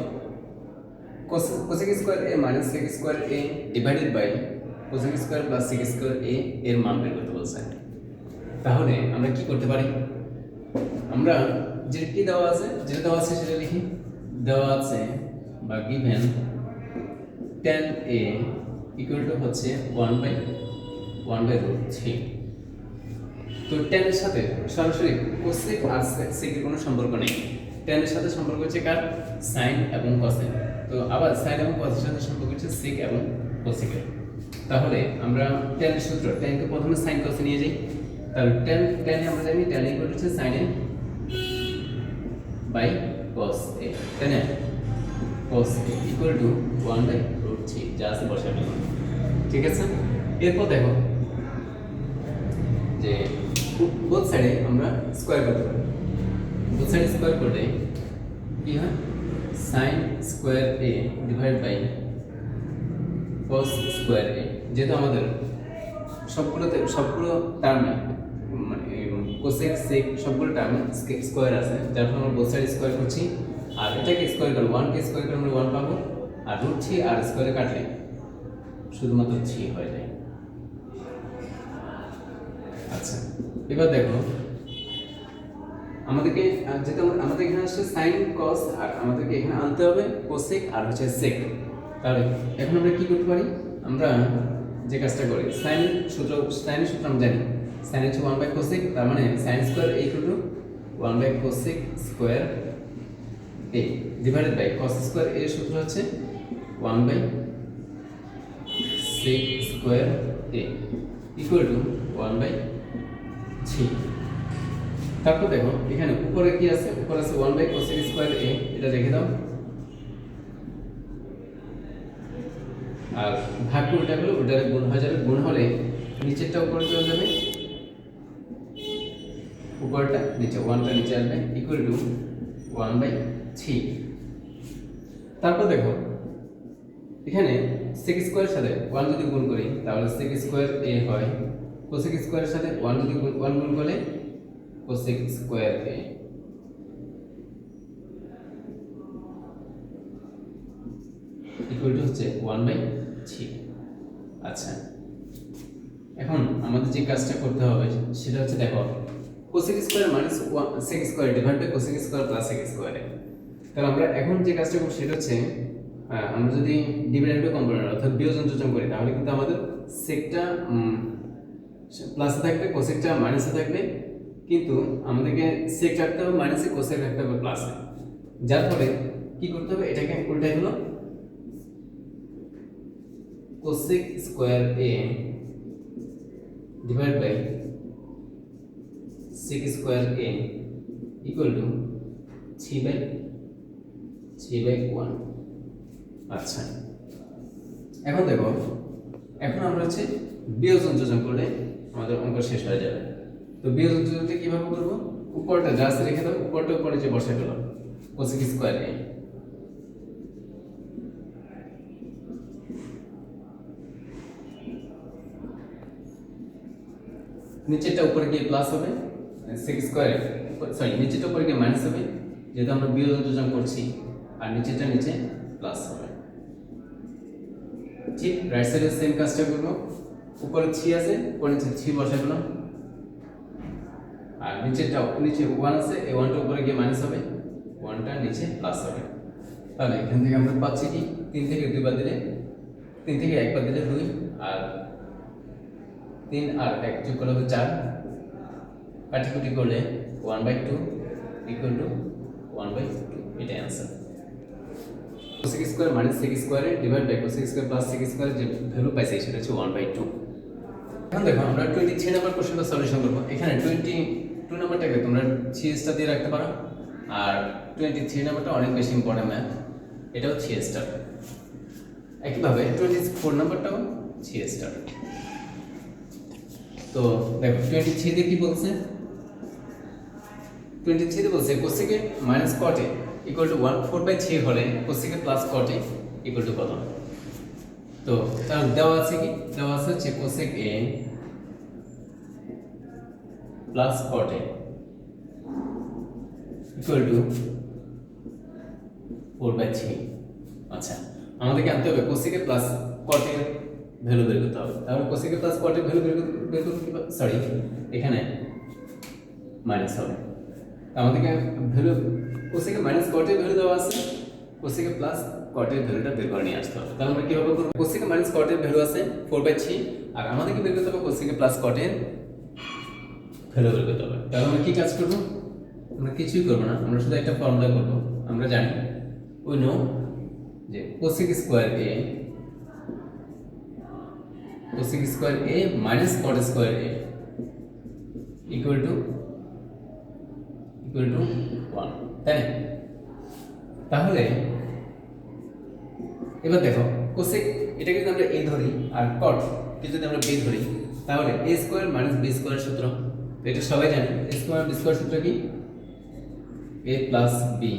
cosec স্কয়ার a মাইনাস sec square a divided by cosec square plus sec square a এর মান বের করতে বলছে। তাহলে আমরা কি করতে পারি, আমরা যেটা কি দেওয়া আছে, যেটা দেওয়া আছে সেটা লিখি। দেওয়া আছে বা given tan a equal to হচ্ছে 1/√3। তো tan এর সাথে সরাসরি cosec আর sec এর কোনো সম্পর্ক নেই, tan এর সাথে সম্পর্ক হচ্ছে কার sin এবং cosec, তো আবার sin এবং cos এর সাথে সম্পর্ক হচ্ছে sec এবং cosec এর। তাহলে আমরা tan এর সূত্র, tan কে প্রথমে sin cos এ নিয়ে যাই, তাহলে tan আমরা জানি tan equal to sin a by cos a, তাই না? cos a ইকুয়াল টু 1/√3 যা আছে বসাবে, ঠিক আছে? এরপর দেখো যে বোথ সাইডে আমরা স্কোয়ার করতে পারি। বোথ সাইডে স্কোয়ার করলে কি হয়, sine square A divide by cos square A. যেহেতু আমাদের সবগুলো টার্মে মানে কোসেক সেক সবগুলো টার্মে স্কোয়ার আছে, যার ফলে আমরা বোথ সাইড স্কোয়ার করছি। আর এটাকে স্কোয়ার করলে 1 কে স্কোয়ার করে আমরা 1 পাবো, আর রুট 3 আর স্কোয়ারে কাটলে শুধুমাত্র 3 হয়ে যায়। আচ্ছা, এবার দেখো আমাদেরকে যেহেতু আমাদের এখানে আসছে সাইন কস, আর আমাদেরকে এখানে আনতে হবে কোসেক আর হচ্ছে সেক। তাহলে এখন আমরা কি করতে পারি, আমরা যে কাজটা করি সাইনের সূত্র আমরা জানি, সাইন হচ্ছে 1 বাই কোসেক, তার মানে sine square A equal to 1 by cosec square A divided by cos square এর সূত্র হচ্ছে 1 by sec square A equal to 1 by 3। তারপর দেখো এখানে উপরে কি আছে, উপরে আছে 1 বাই কোসেক স্কোয়ার এ, এটা রেখে দাও। আর ভাগ উল্টা হলো, ওটা গুণ হয়ে যাবে, গুণ হলে নিচেরটা উপরে চলে যাবে, উপরটা নিচে, 1টা নিচে আসবে ইকুয়াল টু 1 বাই 3। তারপর দেখো এখানে sec স্কয়ারের সাথে 1 যদি গুণ করি তাহলে sec স্কয়ার a হয়, cosec স্কয়ারের সাথে 1 যদি 1 গুণ করলে cosec square a। Equal to হচ্ছে 1 বাই 3। আচ্ছা, এখন আমাদের যে কাজটা করতে হবে সেটা হচ্ছে দেখো cosec square minus sec square divide by cosec square plus sec square. তাহলে আমরা এখন যে কাজটা করব সেটা হচ্ছে আমরা যদি ডিভিডেন্ড বাই কম্পোনেন্ট অর্থাৎ বিয়োজন যোজন করি তাহলে কিন্তু আমাদের সেকটা প্লাসে থাকবে, কোসেকটা মাইনাসে থাকবে, কিন্তু আমাদেরকে সেক রাখতে হবে মাইনাসে, কোসেক রাখতে হবে প্লাসে। যার ফলে কি করতে হবে, এটাকে উল্টাই হলো cosec square A divide by sec square A equal to 3 by 1। আচ্ছা, এখন দেখো এখন আমরা হচ্ছে বিয়োজন যোজন করলে আমাদের অঙ্ক শেষ হয়ে যাবে। তো বিয়োজন যোজনটা কিভাবে করব, উপরটা যা আছে রেখে দাও, উপরটা উপরে যে বসাই দিলাম কোসেক স্কয়ার এ, নিচেরটা উপরে গিয়ে প্লাস হবে সেক স্কয়ার, সরি নিচেরটা উপরে গিয়ে মাইনাস হবে যেহেতু আমরা বিয়োজন যোজন করছি, আর নিচেরটা নিচে প্লাস হবে। ঠিক রাইট সাইডে সেম কাজটা করব, উপরে 3 আছে, উপরে নিচে 3 বসাই দিলাম, আর নিচেরটা নিচে 1 আছে, এই 1টা উপরে গিয়ে মাইনাস হবে, 1টা নিচে প্লাস হবে। তাহলে এখান থেকে আমরা পাচ্ছি কি 3 থেকে 2 বাদ দিলে 3 থেকে 1 বাদ দিলে 2, আর 3 আর 1 যোগ করলে হবে 4, কাটাকুটি করলে 1/2 ইকুয়াল টু 1/2। এটা answer. cosec square minus sec square divide by cosec square plus sec square যে ভ্যালু পাইছে সেটা হচ্ছে 1/2। এখন দেখো আমরা 23 নম্বর কোশ্চেনটা সলিউশন করব। এখানে 22 নম্বরটাকে তোমরা সিএসটা দিয়ে রাখতে পারো, আর 23 নম্বরটা অনেক বেশি ইম্পর্টেন্ট ম্যাথ, এটাও সিএসটা। একইভাবে 24 নম্বরটাও সিএসটা। তো দেখো 23 তে কি বলছে, 23 তে বলছে cosec minus cot equal to 1/4/3 হলে cosec plus cot equal to কত। তো তার দেওয়া আছে কি, দেওয়া আছে হচ্ছে cosec a plus cot equal to 4/3। আচ্ছা, আমাদেরকে আনতে হবে cosec প্লাস cot এর ভ্যালু বের করতে হবে। তাহলে cosec প্লাস cot এর ভ্যালু বের করতে সরি এখানে মাইনাস হবে, আমাদেরকে ভ্যালু cosec মাইনাস cot এর ভ্যালু দেওয়া আছে, cosec প্লাস cot এর ভ্যালুটা বের করে নিয়ে আসতে হবে। তাহলে আমরা কিভাবে করব, cosec মাইনাস cot এর ভ্যালু আছে 4/3, আর আমাদেরকে বের করতে হবে cosec প্লাস cot এর ভ্যালু বের করতে হবে। তাহলে আমরা কি কাজ করব, আমরা কিছুই করব না, আমরা শুধু একটা ফর্মুলা করব। আমরা জানি উই নো যে cosec square a minus cot square a equal to 1, তাই না? তাহলে এবার দেখো cosec এটাকে যদি আমরা a ধরি আর cot কে যদি আমরা বি ধরি, তাহলে এ স্কোয়ার মাইনাস বি স্কোয়ার সূত্র, তো এটা সবাই জানে। এ স্কোয়ার বি স্কোয়ার সূত্র কি? এ প্লাস বি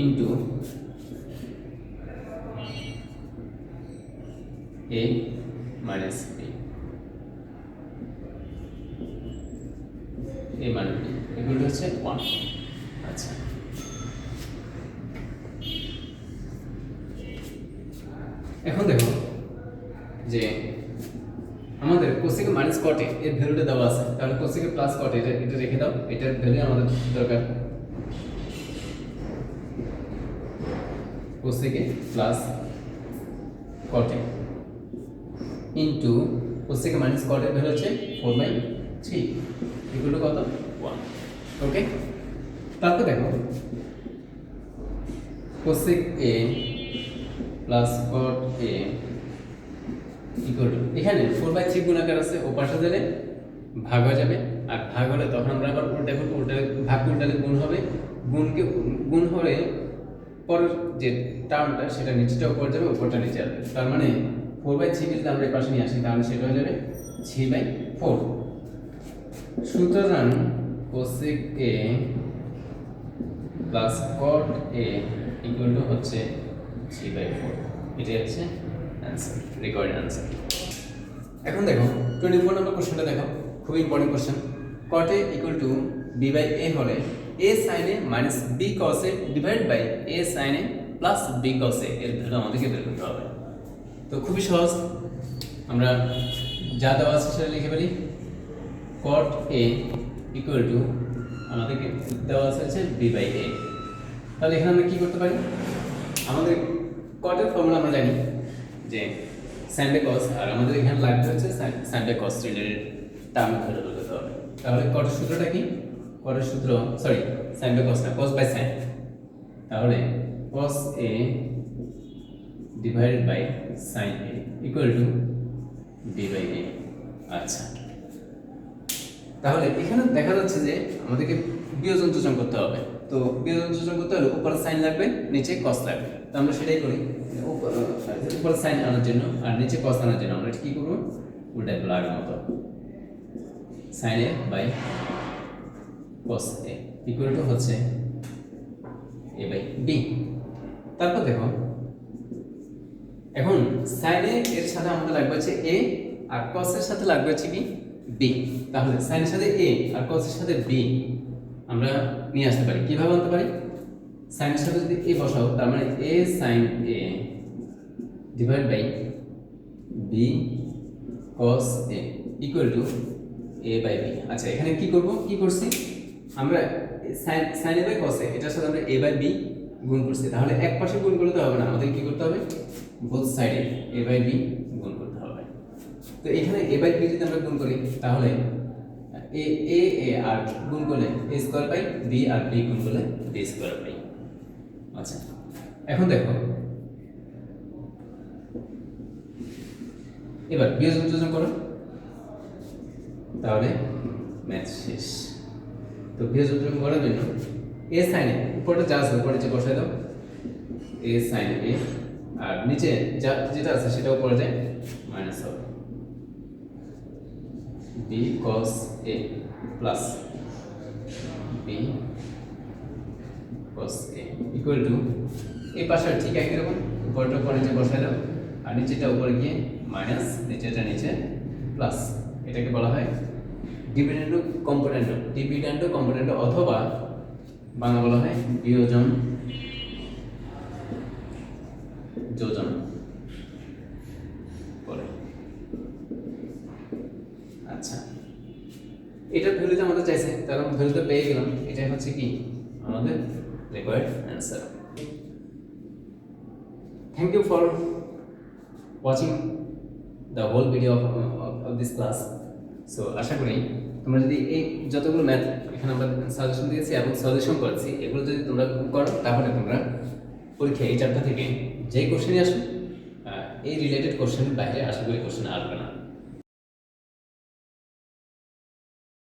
ইন্টু এ মাইনাস বি, এ মাইনাস বি এগুলো হচ্ছে 1। আচ্ছা, এখন দেখো যে আমাদের কোসেক মাইনাস কটে এর ভ্যালুটা দেওয়া আছে, তাহলে কোসেক প্লাস কটে এটা রেখে দাও, এটার ভ্যালু আমাদের দরকার। কোসেক প্লাস কটে ইন্টু কোসেক মাইনাস কটের ভ্যালু হচ্ছে 4/3 ইকুয়াল টু কত? 1। ওকে, তারপর দেখো cosec A plus cot A equal to, এখানে 4/3 গুণাকার আছে, ও পাশে দিলে ভাগ হয়ে যাবে, আর ভাগ হলে তখন আমরা আবার উল্টা করব, ভাগ উল্টালে গুণ হবে, গুণ হলে পরের যে টার্মটা সেটা নিচেটা উপর যাবে, উপরটা নিচে আসবে। তার মানে 4/3 যদি আমরা এই পাশে নিয়ে আসি তাহলে সেটা হয়ে যাবে 3/4। সুতরাং cosec A plus cot A equal to হচ্ছে 3/4। এটাই হচ্ছে অ্যান্সার, রেকর্ডেড অ্যান্সার। এখন দেখো 24 নম্বর কোশ্চেনটা দেখো, খুবই important question. Cot A equal to B by A হলে A sine A minus B cos A divide by A sine A plus B cos A এর ভ্যালু আমাদেরকে বের করতে হবে। তো খুবই সহজ, আমরা যা দেওয়া আছে সেটা লিখে ফেলি। কট এ ইকুয়াল টু আমাদেরকে দেওয়া আছে হচ্ছে বি বাই এ, তাহলে এখানে আমরা কী করতে পারি? আমাদের কটের ফর্মুলা আমরা জানি যে সাইন বাই কস, আর আমাদের এখানে লাগবে হচ্ছে sine by cos related term ধরে বলতে হবে। তাহলে কটের সূত্রটা কি? কটের সূত্র সরি সাইন বাই কস না, কস বাই সাইন। তাহলে cos A divided by sine A equal to D by A. আচ্ছা, তাহলে এখানে দেখা যাচ্ছে যে আমাদেরকে বিয়োজন যোজন করতে হবে। তো বিয়োজন যোজন করতে হলে উপরে সাইন লাগবে, নিচে কস লাগবে। তো আমরা সেটাই করি, উপরে সাইন আনার জন্য আর নিচে কস আনার জন্য আমরা কি করবো? উল্টাই ফেলা আগের মতো, sine A by cos A equal to হচ্ছে এ বাই বি। তারপর দেখো এখন সাইন এর সাথে আমাদের লাগবে হচ্ছে এ, আর কস এর সাথে লাগবে হচ্ছে কি? বি। তাহলে সাইনের সাথে এ আর কসের সাথে বি আমরা নিয়ে আসতে পারি। কিভাবে আনতে পারি? সাইনের সাথে যদি এ বসাও, তার মানে A sine A divide by B cos A equal to A by B. আচ্ছা, এখানে কি করব? কি করছি আমরা? সাইন এ বাই কস এ এটার সাথে আমরা এ বাই বি গুণ করছি। তাহলে এক পাশে গুণ করলে তো হবে না, আমাদের কি করতে হবে? বোথ সাইডে এ বাই বি গুণ করতে হবে। তো এখানে এ বাই বি যদি আমরা গুণ করি তাহলে এ এ এ আর গুণ করলে এ স্কয়ার পাই, বি আর বি গুণ করলে বি স্কয়ার পাই। আচ্ছা, এখন দেখো এবার বিয়োজন যোজন করো, তাহলে ম্যাথ শেষ। তো বিয়োজন যোজন করার জন্য এ সাইন এ উপরটা যা আছে উপরে নিচে বসাই দাও, এ সাইন এ, আর নিচে যা যেটা আছে সেটা উপরে যায় মাইনাস হবে B cos A plus B cos A equal to এই পাশে ঠিক একই রকম, উপরটা উপরে নিচে বসাই দাও, আর নিচেটা উপরে গিয়ে মাইনাস, নিচেটা নিচে প্লাস। এটাকে বলা হয় ডিভিডেন্ডো কম্পোনেন্টো, অথবা বাংলা বলা হয় বিয়োজন যোজন করে। আচ্ছা, এটার ভ্যালুতে আমাদের চাইছে, তার ভ্যালুটা পেয়ে গেলাম। এটাই হচ্ছে কি আমাদের required answer. Thank you for watching the whole video of this class. So আশা করি তোমরা যদি এই যতগুলো ম্যাথ এখানে আমরা সাজেশন দিয়েছি এবং সাজেশন করেছি, এগুলো যদি তোমরা করো তাহলে তোমরা পরীক্ষায় এই চ্যাপ্টার থেকে যে কোশ্চেনই আসুক এই রিলেটেড কোশ্চেনের বাইরে আশা করি কোশ্চেন আসবে না।